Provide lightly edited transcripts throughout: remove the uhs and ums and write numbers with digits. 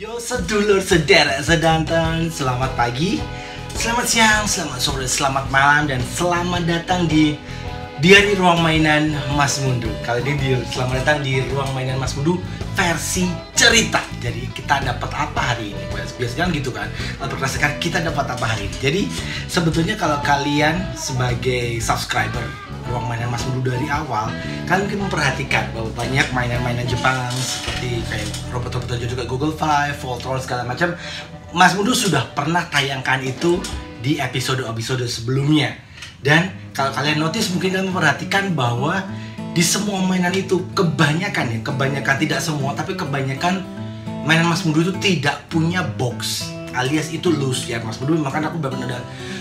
Yo sedulur, sederet, sedanten, selamat pagi, selamat siang, selamat sore, selamat malam, dan selamat datang di Diari Ruang Mainan Mas Mundu. Kali ini selamat datang di Ruang Mainan Mas Mundu versi cerita. Jadi kita dapat apa hari ini? Biasanya gitu kan, rasakan kita dapat apa hari ini. Jadi sebetulnya kalau kalian sebagai subscriber Ruang Mainan Mas Mundu dari awal, kalian mungkin memperhatikan bahwa banyak mainan-mainan Jepang seperti kayak robot-robot juga Google Five, Voltron segala macam. Mas Mundu sudah pernah tayangkan itu di episode-episode sebelumnya. Dan kalau kalian notice, mungkin kalian memperhatikan bahwa di semua mainan itu kebanyakan tidak semua, tapi kebanyakan mainan Mas Mundu itu tidak punya box, alias itu loose ya Mas Mundu. Makanya aku benar-benar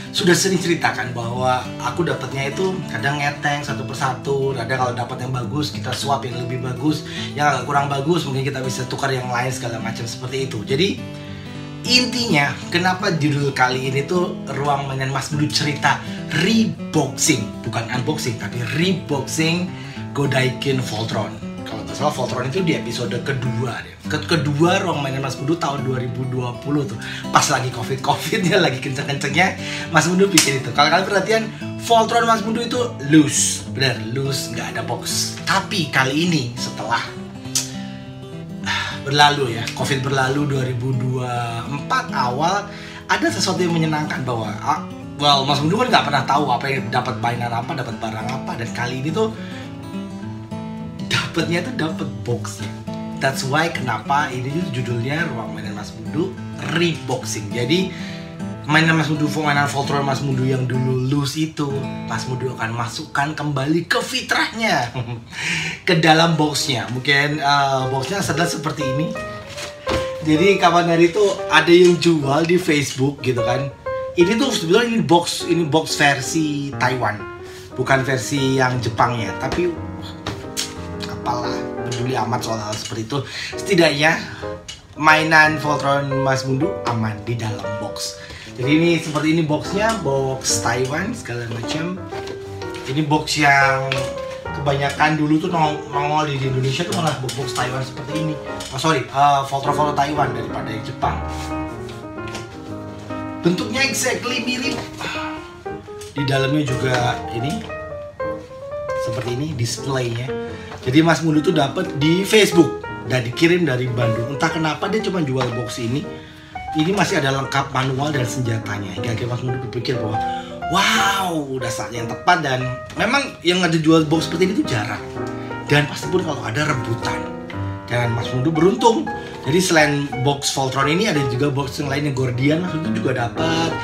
sudah sering ceritakan bahwa aku dapatnya itu kadang ngeteng satu persatu. Ada kalau dapat yang bagus kita swap yang lebih bagus, yang agak kurang bagus mungkin kita bisa tukar yang lain segala macam seperti itu. Jadi intinya kenapa judul kali ini tuh Ruang Mainan Mas Mundu cerita reboxing, bukan unboxing tapi reboxing Godaikin Voltron. Kalau nggak salah Voltron itu di episode kedua deh. Kedua Ruang Mainan Mas Mundu tahun 2020 tuh. Pas lagi Covid-Covidnya, lagi kenceng-kencengnya Mas Mundu bikin itu. Kalau kalian perhatian, Voltron Mas Mundu itu loose. Bener, loose, nggak ada box. Tapi kali ini setelah berlalu ya, Covid berlalu 2024 awal, ada sesuatu yang menyenangkan bahwa Mas Mundu kan nggak pernah tahu apa yang dapat mainan apa, dapat barang apa, dan kali ini tuh dapat boxnya. That's why kenapa ini judulnya Ruang Mainan Mas Mundu Reboxing. Jadi mainan Mas Mundu, mainan Voltron Mas Mundu yang dulu loose itu, Mas Mundu akan masukkan kembali ke fitrahnya ke dalam boxnya. Mungkin boxnya adalah seperti ini. Jadi kapan hari itu ada yang jual di Facebook gitu kan. Ini tuh sebenarnya ini box versi Taiwan, bukan versi yang Jepangnya. Tapi apalah, peduli amat soal hal seperti itu. Setidaknya mainan Voltron Mas Mundu aman di dalam box. Jadi ini seperti ini boxnya, box Taiwan segala macam. Ini box yang kebanyakan dulu tuh nongol di Indonesia tuh malah box Taiwan seperti ini. Voltron Taiwan daripada yang Jepang. Bentuknya exactly mirip. Di dalamnya juga ini seperti ini displaynya. Jadi Mas Mundu tuh dapat di Facebook dan dikirim dari Bandung. Entah kenapa dia cuma jual box ini. Ini masih ada lengkap manual dan senjatanya. Hingga Mas Mundu berpikir bahwa wow, udah saatnya yang tepat. Dan memang yang ada jual box seperti ini tuh jarang. Dan pasti pun kalau ada rebutan. Dan Mas Mundu beruntung. Jadi selain box Voltron ini ada juga box yang lainnya. Gordian Mas Mundu juga dapat.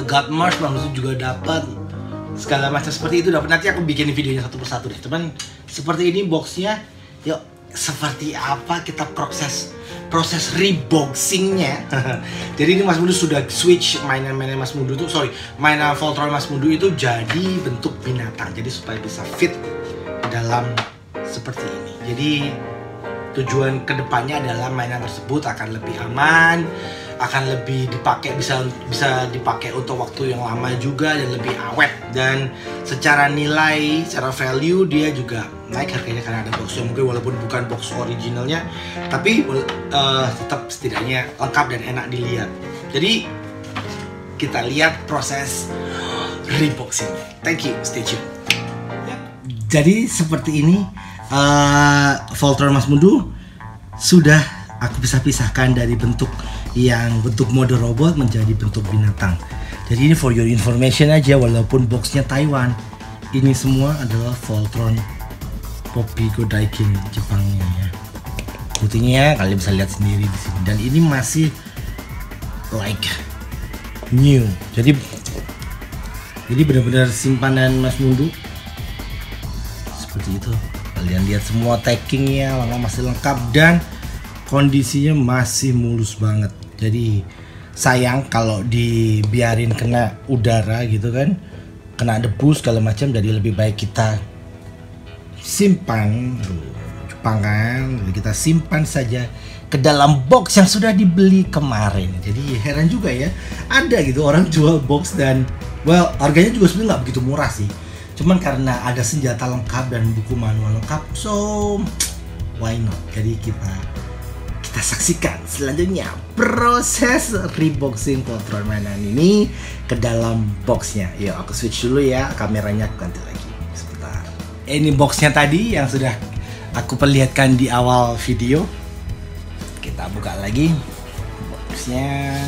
Godmars Mas Mundu juga dapat. Segala macam seperti itu dapat. Nanti aku bikin videonya satu persatu deh. Cuman seperti ini boxnya. Yuk, seperti apa kita proses reboxingnya. Jadi ini Mas Mundu sudah switch mainan Mas Mundu tuh, mainan Voltron Mas Mundu itu jadi bentuk binatang. Jadi supaya bisa fit dalam seperti ini. Jadi tujuan kedepannya adalah mainan tersebut akan lebih aman, akan lebih dipakai, bisa dipakai untuk waktu yang lama juga dan lebih awet. Dan secara nilai, secara value dia juga naik harganya karena ada boxnya. Mungkin walaupun bukan box originalnya, tapi tetap setidaknya lengkap dan enak dilihat. Jadi kita lihat proses reboxing. Thank you, stay tune. Jadi seperti ini Voltron Mas Mundu sudah aku bisa pisahkan dari bentuk mode robot menjadi bentuk binatang. Jadi ini for your information aja, walaupun boxnya Taiwan, ini semua adalah Voltron Poppy Godaikin Jepangnya ya. Buktinya kalian bisa lihat sendiri di sini. Dan ini masih like new. Jadi benar-benar simpanan Mas Mundu seperti itu. Kalian lihat semua taggingnya masih lengkap dan kondisinya masih mulus banget. Jadi sayang kalau dibiarin kena udara gitu kan, kena debu segala macam. Jadi lebih baik kita simpan, Jepang kan, jadi kita simpan saja ke dalam box yang sudah dibeli kemarin. Jadi heran juga ya, ada gitu orang jual box dan harganya juga sebenarnya nggak begitu murah sih. Cuman karena ada senjata lengkap dan buku manual lengkap, so why not? Jadi kita kita saksikan selanjutnya proses reboxing Voltron mainan ini ke dalam boxnya. Yuk aku switch dulu ya, kameranya aku ganti lagi sebentar. Ini boxnya tadi yang sudah aku perlihatkan di awal video. Kita buka lagi boxnya.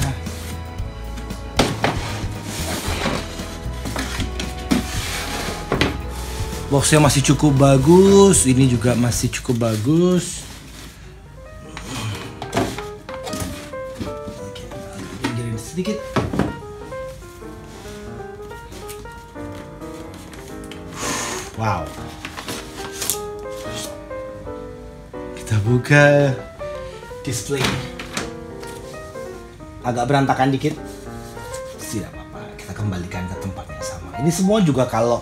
Boxnya masih cukup bagus, ini juga masih cukup bagus. Oke, pinggirin sedikit. Wow. Kita buka display. Agak berantakan dikit. Tidak apa-apa, kita kembalikan ke tempatnya sama. Ini semua juga kalau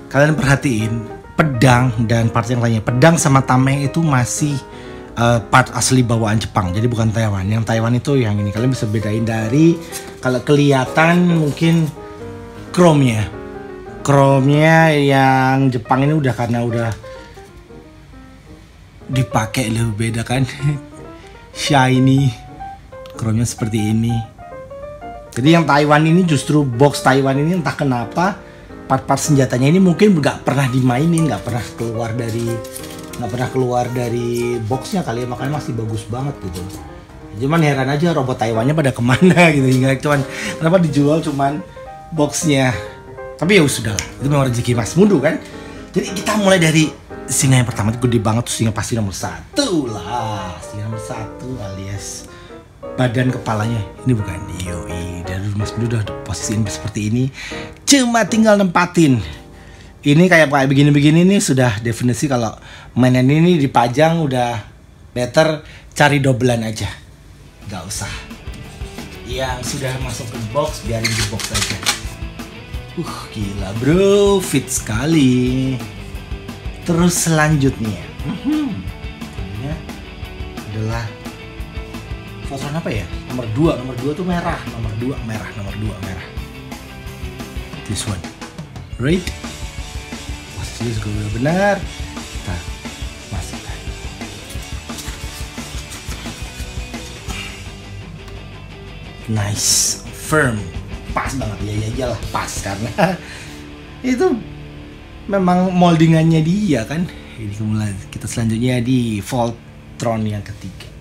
kalian perhatiin, pedang dan part yang lainnya, pedang sama tameng itu masih part asli bawaan Jepang, jadi bukan Taiwan. Yang Taiwan itu yang ini, kalian bisa bedain dari kalau kelihatan mungkin chrome-nya yang Jepang ini udah karena udah dipakai lebih beda kan. Shiny chrome-nya seperti ini. Jadi yang Taiwan ini justru box Taiwan ini entah kenapa part-part senjatanya ini mungkin nggak pernah dimainin, nggak pernah keluar dari boxnya kali ya, makanya masih bagus banget gitu. Cuman heran aja robot Taiwannya pada kemana gitu, hingga cuman kenapa dijual cuman boxnya. Tapi ya sudah lah, itu memang rezeki Mas Mundu kan. Jadi kita mulai dari singa yang pertama, itu gede banget tuh, singa pasti nomor 1 lah, singa nomor 1 alias badan kepalanya ini bukan yoi. Dan Mas Mundu udah posisiin seperti ini, cuma tinggal nempatin. Ini kayak begini-begini nih sudah definisi kalau mainan ini dipajang udah better cari dobelan aja, nggak usah yang sudah masuk ke box, biarin di box aja. Gila bro, fit sekali. Terus selanjutnya ini adalah Voltron apa ya? Nomor 2 tuh merah. Nomor 2 merah. This one. Right? Posisinya juga udah benar. Kita masukkan. Nice, firm. Pas banget ya lah, pas karena itu memang moldingannya dia kan. Ini kemudian kita selanjutnya di Voltron yang ketiga.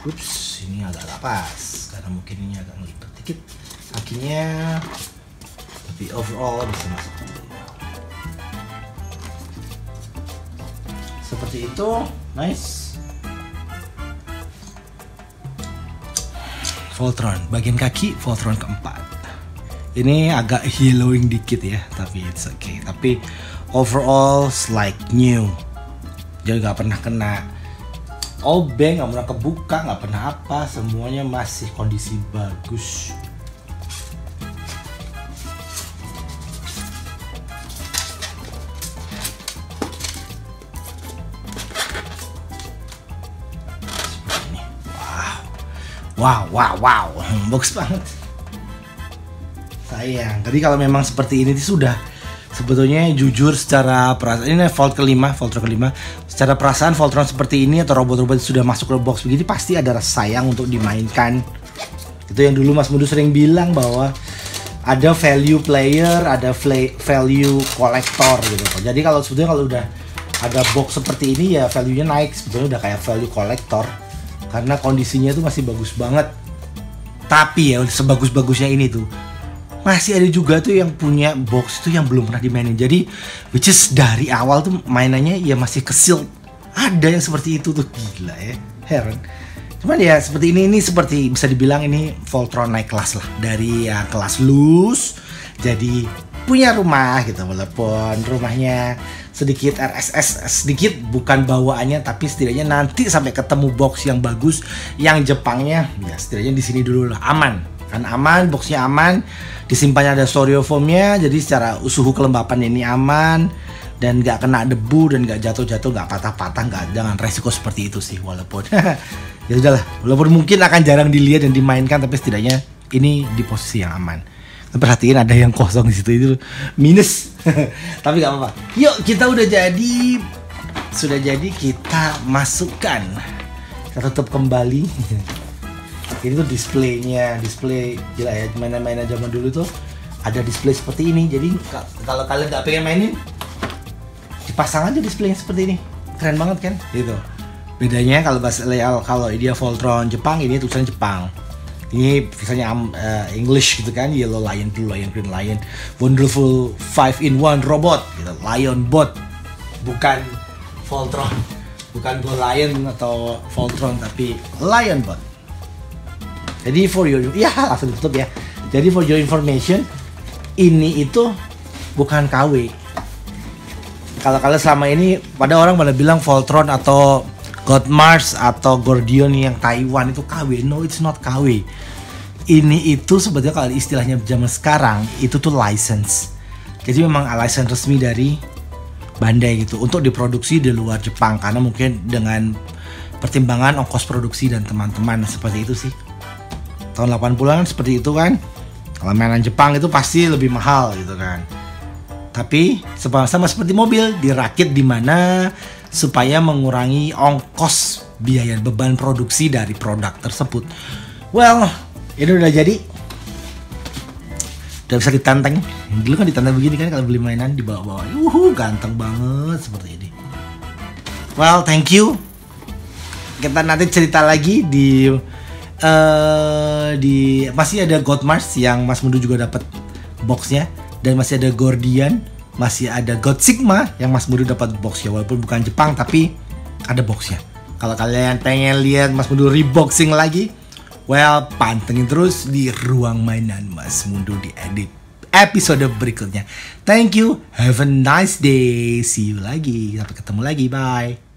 Ups, ini agak pas karena mungkin ini agak ngelipet dikit kakinya, tapi overall bisa masuk seperti itu. Nice. Voltron bagian kaki, Voltron keempat. Ini agak yellowing dikit ya, tapi it's okay. Tapi overall like new, jadi nggak pernah kena obeng, nggak pernah kebuka, nggak pernah apa, semuanya masih kondisi bagus. Seperti ini. Wow, bagus banget. Sayang, tadi kalau memang seperti ini sudah sebetulnya jujur secara perasaan, ini Voltron kelima. Secara perasaan Voltron seperti ini atau robot-robot sudah masuk ke box begini pasti ada rasa sayang untuk dimainkan. Itu yang dulu Mas Mundu sering bilang bahwa ada value player, ada value collector gitu. Jadi kalau sebetulnya kalau udah ada box seperti ini ya value-nya naik, sebetulnya udah kayak value collector karena kondisinya itu masih bagus banget. Tapi ya sebagus-bagusnya ini tuh masih ada juga tuh yang punya box itu yang belum pernah dimainin. Jadi which is dari awal tuh mainannya ya masih kesil. Ada yang seperti itu tuh, gila ya, heran. Cuman ya seperti ini seperti bisa dibilang ini Voltron naik kelas lah, dari ya kelas loose jadi punya rumah gitu, walaupun rumahnya sedikit RSS sedikit bukan bawaannya, tapi setidaknya nanti sampai ketemu box yang bagus yang Jepangnya ya setidaknya di sini dulu lah, aman kan, aman, boxnya aman, disimpannya ada styrofoamnya, jadi secara suhu kelembapan ini aman dan nggak kena debu dan nggak jatuh-jatuh, nggak patah-patah, nggak, jangan resiko seperti itu sih, walaupun ya udahlah, walaupun mungkin akan jarang dilihat dan dimainkan, tapi setidaknya ini di posisi yang aman. Perhatiin ada yang kosong di situ, itu minus. Tapi nggak apa-apa. Yuk kita udah jadi sudah jadi, kita masukkan. Kita tutup kembali. Ini tuh display gila ya, mainan-mainan zaman dulu tuh ada display seperti ini. Jadi kalau kalian nggak pengen mainin, dipasang aja displaynya seperti ini. Keren banget kan? Gitu. Bedanya kalau dia Voltron Jepang, ini tulisan Jepang. Ini misalnya English gitu kan, Yellow Lion, Blue Lion, Green Lion, Wonderful 5-in-1 robot gitu, Lion Bot, bukan Voltron, bukan Go Lion atau Voltron, tapi Lion Bot. Jadi langsung ditutup ya. Jadi for your information, ini itu bukan KW. Kalau kalian selama ini pada bilang Voltron atau God Mars atau Gordion yang Taiwan itu KW. No, it's not KW. Ini itu sebetulnya kalau istilahnya zaman sekarang itu tuh license. Jadi memang license resmi dari Bandai gitu untuk diproduksi di luar Jepang, karena mungkin dengan pertimbangan ongkos produksi dan teman-teman seperti itu sih. Tahun 80-an seperti itu kan. Kalau mainan Jepang itu pasti lebih mahal gitu kan. Tapi sama seperti mobil, dirakit di mana supaya mengurangi ongkos biaya beban produksi dari produk tersebut. Well, ini udah jadi. Udah bisa ditanteng. Dulu kan ditanteng begini kan kalau beli mainan dibawa-bawa. Ganteng banget seperti ini. Well, thank you. Kita nanti cerita lagi di masih ada God Mars yang Mas Mundu juga dapat boxnya, dan masih ada Gordian, masih ada God Sigma yang Mas Mundu dapat boxnya, walaupun bukan Jepang tapi ada boxnya. Kalau kalian pengen lihat Mas Mundu reboxing lagi, well, pantengin terus di Ruang Mainan Mas Mundu di edit episode berikutnya. Thank you, have a nice day, see you lagi, sampai ketemu lagi, bye.